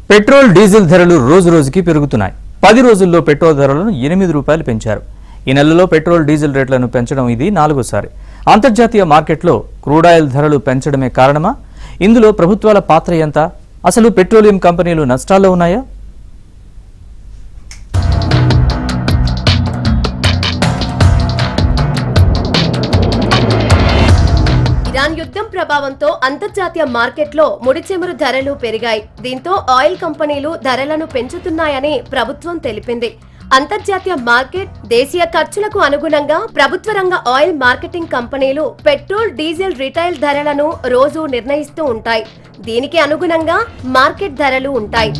Petrol diesel ధరలు రోజు రోజుకి పెరుగుతున్నాయి. 10 రోజుల్లో పెట్రోల్ ధరలను 8 రూపాయలు పెంచారు. ఈ నెలలో పెట్రోల్ డీజిల్ రేట్లను పెంచడం ఇది 4వసారి. అంతర్జాతీయ మార్కెట్లో క్రూడాయిల్ ధరలు పెంచడమే కారణమా? ఇందులో ప్రభుత్వాల పాత్ర ఎంత? అసలు పెట్రోలియం కంపెనీలు నష్టాల్లో ఉన్నాయా? ఇరాన్ యుద్ధం ప్రభావంతో అంతర్జాతీయ మార్కెట్లో ముడి చమురు ధరలు పెరిగాయి. దీంతో ఆయిల్ కంపెనీలు ధరలను పెంచుతున్నాయని ప్రభుత్వం తెలిపింది. అంతర్జాతీయ మార్కెట్, దేశీయ ఖర్చులకు అనుగుణంగా ప్రభుత్వ రంగ ఆయిల్ మార్కెటింగ్ కంపెనీలు పెట్రోల్, డీజిల్ రిటైల్ ధరలను రోజు నిర్ణయిస్తూ ఉంటాయి. దీనికి అనుగుణంగా మార్కెట్ ధరలు ఉంటాయి.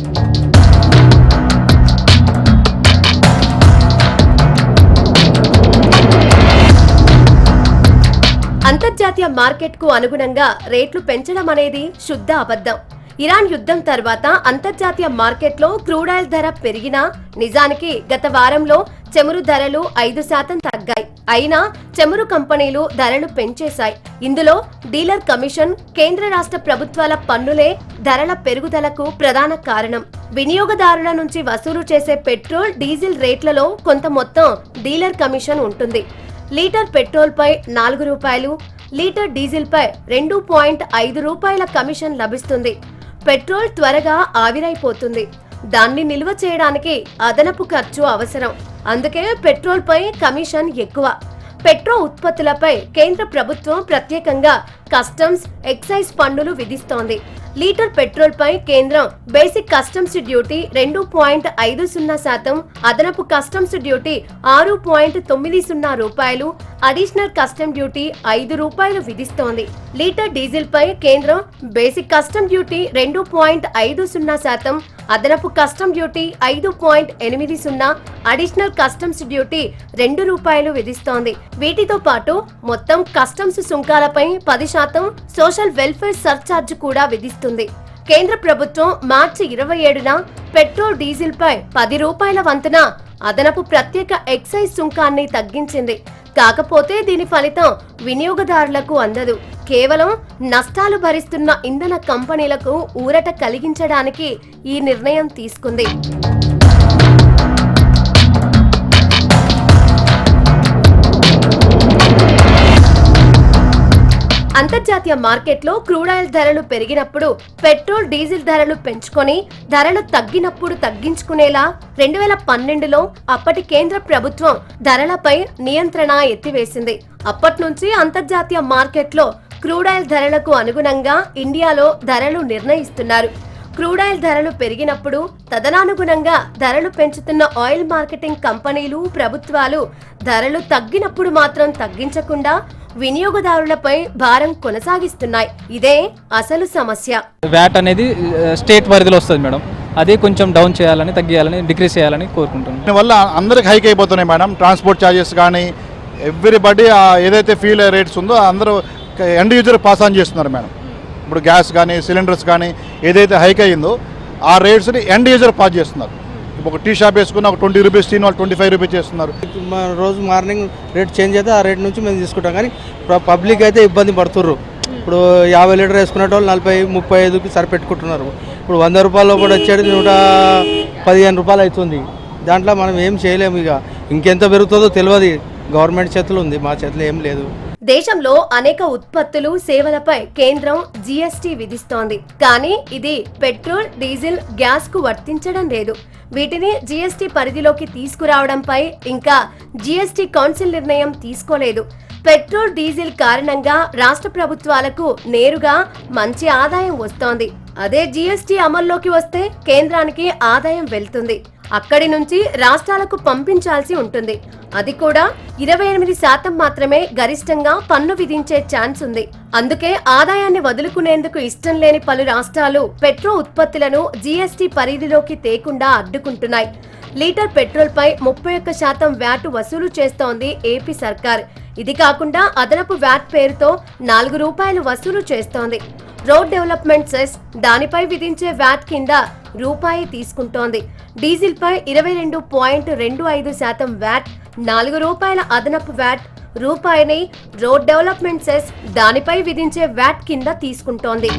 అంతర్జాతీయ మార్కెట్ కు అనుగుణంగా రేట్లు పెంచడం అనేది శుద్ధ అబద్ధం. ఇరాన్ యుద్ధం తర్వాత అంతర్జాతీయ మార్కెట్లో క్రూడాయిల్ ధర పెరిగినా నిజానికి గత వారంలో చమురు ధరలు 5% తగ్గాయి. అయినా చమురు కంపెనీలు ధరలు పెంచేశాయి. ఇందులో డీలర్ కమిషన్, కేంద్ర రాష్ట్ర ప్రభుత్వాల పన్నులే ధరల పెరుగుదలకు ప్రధాన కారణం. వినియోగదారుల నుంచి వసూలు చేసే పెట్రోల్, డీజిల్ రేట్లలో కొంత మొత్తం డీలర్ కమిషన్ ఉంటుంది. లీటర్ పెట్రోల్ పై 4 రూపాయలు, లీటర్ డీజిల్ పై 2.5 రూపాయల కమిషన్ లభిస్తుంది. పెట్రోల్ త్వరగా ఆవిరైపోతుంది. దాన్ని నిల్వ చేయడానికి అదనపు ఖర్చు అవసరం. అందుకే పెట్రోల్ పై కమిషన్ ఎక్కువ. పెట్రోల్ ఉత్పత్తులపై కేంద్ర ప్రభుత్వం ప్రత్యేకంగా కస్టమ్స్, ఎక్సైజ్ పన్నులు విధిస్తోంది. లీటర్ పెట్రోల్ పై కేంద్రం బేసిక్ కస్టమ్స్ డ్యూటీ 2.50%, అదనపు కస్టమ్స్ డ్యూటీ 6.90 రూపాయలు, అడిషనల్ కస్టమ్ డ్యూటీ 5 రూపాయలు విధిస్తోంది. లీటర్ డీజిల్ పై కేంద్రం బేసిక్ కస్టమ్ డ్యూటీ 2.50%, అదనపు custom duty 5.80, additional customs duty 2 రూపాయలు విధిస్తోంది. వీటితో పాటు మొత్తం కస్టమ్స్ సుంకాలపై 10% సోషల్ వెల్ఫేర్ సర్చార్జ్ కూడా విధిస్తుంది. కేంద్ర ప్రభుత్వం మార్చి 27న పెట్రోల్, డీజిల్ పై 10 రూపాయల వంతున అదనపు ప్రత్యేక ఎక్సైజ్ సుంకాన్ని తగ్గించింది. కాకపోతే దీని ఫలితం వినియోగదారులకు అందదు. కేవలం నష్టాలు భరిస్తున్న ఇంధన కంపెనీలకు ఊరట కలిగించడానికి ఈ నిర్ణయం తీసుకుంది. అంతర్జాతీయ మార్కెట్లో క్రూడాయిల్ ధరలు పెరిగినప్పుడు పెట్రోల్, డీజిల్ ధరలు పెంచుకొని ధరలు తగ్గినప్పుడు తగ్గించుకునేలా 2012లో అప్పటి కేంద్ర ప్రభుత్వం ధరలపై నియంత్రణ ఎత్తివేసింది. అప్పట్నుంచి అంతర్జాతీయ మార్కెట్లో క్రూడాయిల్ ధరలకు అనుగుణంగా ఇండియాలో ధరలు నిర్ణయిస్తున్నారు. క్రూడాయిల్ ధరలు పెరిగినప్పుడు తదనానుగుణంగా ధరలు పెంచుతున్న ఆయిల్ మార్కెటింగ్ కంపెనీలు, ప్రభుత్వాలు ధరలు తగ్గినప్పుడు మాత్రం తగ్గించకుండా వినియోగదారులపై భారం కొనసాగిస్తున్నాయి. ఇదే అసలు సమస్య. వ్యాట్ అనేది స్టేట్ పరిధిలో వస్తుంది మేడం. అది కొంచెం డౌన్ చేయాలని, తగ్గియాలని, డిక్రీస్ చేయాలని కోరుకుంటున్నాం. దీనివల్ల అందరికి హైక్ అయిపోతున్నాయి మేడం. ట్రాన్స్పోర్ట్ ఛార్జెస్ కానీ ఎవ్రీబడి ఏదైతే ఫ్యూల్ రేట్స్ ఉందో అందరూ ఎండ్ యూజర్ పాస్ ఆన్ చేస్తున్నారు మేడం. ఇప్పుడు గ్యాస్ కానీ, సిలిండర్స్ కానీ ఏదైతే హైక్ అయ్యిందో ఆ రేట్స్ని ఎండ్ యూజర్ పాస్ చేస్తున్నారు. ఒక టీ షాప్ వేసుకున్న ఒక 20 రూపీస్ టీ వాళ్ళు 25 రూపీస్ చేస్తున్నారు. రోజు మార్నింగ్ రేట్ చేంజ్ అయితే ఆ రేట్ నుంచి మేము తీసుకుంటాం. కానీ పబ్లిక్ అయితే ఇబ్బంది పడుతుర్రు. ఇప్పుడు 50 లీటర్ వేసుకునే వాళ్ళు 40-35కి సరిపెట్టుకుంటున్నారు. ఇప్పుడు 100 రూపాయలు కూడా వచ్చేది 115 రూపాయలు అవుతుంది. దాంట్లో మనం ఏం చేయలేము. ఇక ఇంకెంత పెరుగుతుందో తెలియదు. గవర్నమెంట్ చేతులు ఉంది, మా చేతిలో ఏం లేదు. దేశంలో అనేక ఉత్పత్తులు, సేవలపై కేంద్రం జీఎస్టీ విధిస్తోంది. కానీ ఇది పెట్రోల్, డీజిల్, గ్యాస్ కు వర్తించడం లేదు. వీటిని జీఎస్టీ పరిధిలోకి తీసుకురావడంపై ఇంకా జీఎస్టీ కౌన్సిల్ నిర్ణయం తీసుకోలేదు. పెట్రోల్, డీజిల్ కారణంగా రాష్ట్ర ప్రభుత్వాలకు నేరుగా మంచి ఆదాయం వస్తోంది. అదే జీఎస్టీ అమల్లోకి వస్తే కేంద్రానికి ఆదాయం వెళ్తుంది. అక్కడి నుంచి రాష్ట్రాలకు పంపించాల్సి ఉంటుంది. అది కూడా 28% మాత్రమే గరిష్టంగా పన్ను విధించే ఛాన్స్ ఉంది. అందుకే ఆదాయాన్ని వదులుకునేందుకు ఇష్టం లేని పలు రాష్ట్రాలు పెట్రోల్ ఉత్పత్తులను జీఎస్టీ పరిధిలోకి తేకుండా అడ్డుకుంటున్నాయి. లీటర్ పెట్రోల్ పై 31% వ్యాట్ వసూలు చేస్తోంది ఏపీ సర్కార్. ఇది కాకుండా అదనపు వ్యాట్ పేరుతో 4 రూపాయలు వసూలు చేస్తోంది. రోడ్ డెవలప్మెంట్ సెస్ దానిపై విధించే వ్యాట్ కింద రూపాయి తీసుకుంటోంది. డీజిల్ పై 22.25% వ్యాట్, 4 రూపాయల అదనపు వ్యాట్, రూపాయిని రోడ్ డెవలప్మెంట్ సెస్ దానిపై విధించే వ్యాట్ కింద తీసుకుంటోంది.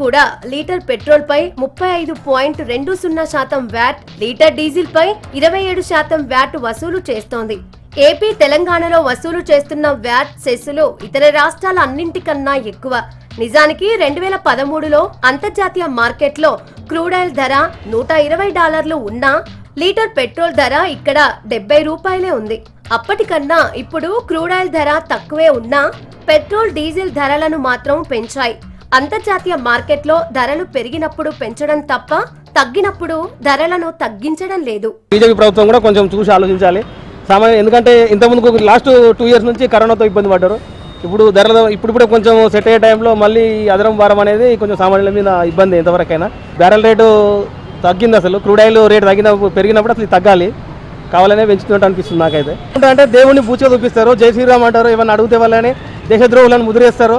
కూడా లీటర్ పెట్రోల్ పై 35.20% వ్యాట్, లీటర్ డీజిల్ పై 27% వ్యాట్ వసూలు చేస్తోంది. ఏపీ, తెలంగాణలో వసూలు చేస్తున్న వ్యాట్ సెస్సులు ఇతర రాష్ట్రాల అన్నింటికన్నా ఎక్కువ. నిజానికి 2013లో అంతర్జాతీయ మార్కెట్లో క్రూడాయిల్ ధర $120 ఉన్నా లీటర్ పెట్రోల్ ధర ఇక్కడ ₹70 ఉంది. అప్పటికన్నా ఇప్పుడు క్రూడాయిల్ ధర తక్కువే ఉన్నా పెట్రోల్, డీజిల్ ధరలను మాత్రం పెంచాయి. అంతర్జాతీయ మార్కెట్లో ధరలు పెరిగినప్పుడు పెంచడం తప్ప తగ్గినప్పుడు ధరలను తగ్గించడం లేదు. బీజేపీ ప్రభుత్వం కూడా కొంచెం చూసి ఆలోచించాలి. ఎందుకంటే ఇంతకుముందు లాస్ట్ 2 years నుంచి కరోనాతో ఇబ్బంది పడ్డారు. ఇప్పుడు ధరలు ఇప్పుడు కొంచెం సెట్ అయ్యే టైంలో మళ్ళీ అదనం భారం అనేది కొంచెం సామాన్యుల మీద ఇబ్బంది. ఎంతవరకైనా బ్యారెల్ రేటు తగ్గింది, అసలు క్రూడాయిల్ రేటు పెరిగినప్పుడు అసలు తగ్గాలి, కావాలనే పెంచుతున్నట్టు అనిపిస్తుంది నాకైతే. అంటే దేవుడిని పూచిగా చూపిస్తారు, జై శ్రీరామ్ అంటారు, ఏమన్నా అడిగితే వాళ్ళని దేశద్రోహులను ముద్రేస్తారు,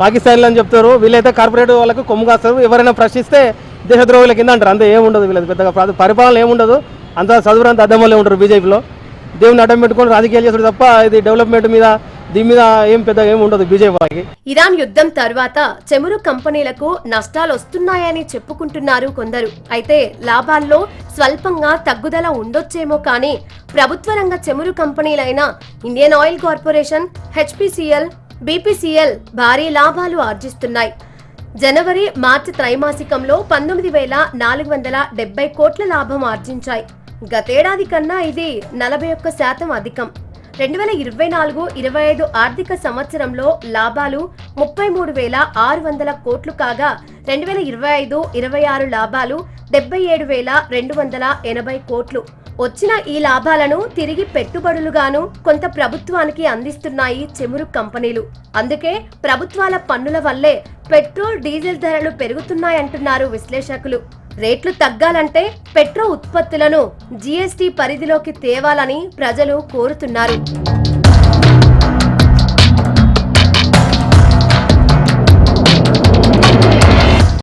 పాకిస్తాన్లు అని చెప్తారు. వీళ్ళైతే కార్పొరేట్ వాళ్ళకు కొమ్ము కాస్తారు, ఎవరైనా ప్రశ్నిస్తే దేశద్రోహుల కింద అంటారు. అంతే, ఏముండదు వీళ్ళది, పెద్దగా పరిపాలన ఏముండదు, అంతా చదువురంతా అద్దమ్మలే ఉంటారు బీజేపీలో. దేవుని అడ్డం పెట్టుకొని రాజకీయాలు చేస్తారు తప్ప ఇది డెవలప్మెంట్ మీద దీని మీద ఏం పెద్దగా ఏమి ఉండదు బీజేపీకి. ఇరాన్ యుద్ధం తర్వాత చమురు కంపెనీలకు నష్టాలు వస్తున్నాయని చెప్పుకుంటున్నారు కొందరు. అయితే లాభాల్లో స్వల్పంగా తగ్గుదల ఉండొచ్చేమో కానీ ప్రభుత్వ రంగ చమురు కంపెనీలైన Indian Oil Corporation, HPCL, BPCL భారీ లాభాలు ఆర్జిస్తున్నాయి. జనవరి, మార్చి త్రైమాసికంలో 19,470 కోట్ల లాభం ఆర్జించాయి. గతేడాది కన్నా ఇది 41% అధికం. 2024-25 ఆర్థిక సంవత్సరంలో లాభాలు 33,600 కోట్లు కాగా 2025-26 లాభాలు 77,280 కోట్లు. వచ్చిన ఈ లాభాలను తిరిగి పెట్టుబడులుగాను కొంత ప్రభుత్వానికి అందిస్తున్నాయి చమురు కంపెనీలు. అందుకే ప్రభుత్వాల పన్నుల వల్లే పెట్రోల్, డీజిల్ ధరలు పెరుగుతున్నాయంటున్నారు విశ్లేషకులు. రేట్లు తగ్గాలంటే పెట్రో ఉత్పత్తులను జీఎస్టీ పరిధిలోకి తేవాలని ప్రజలు కోరుతున్నారు.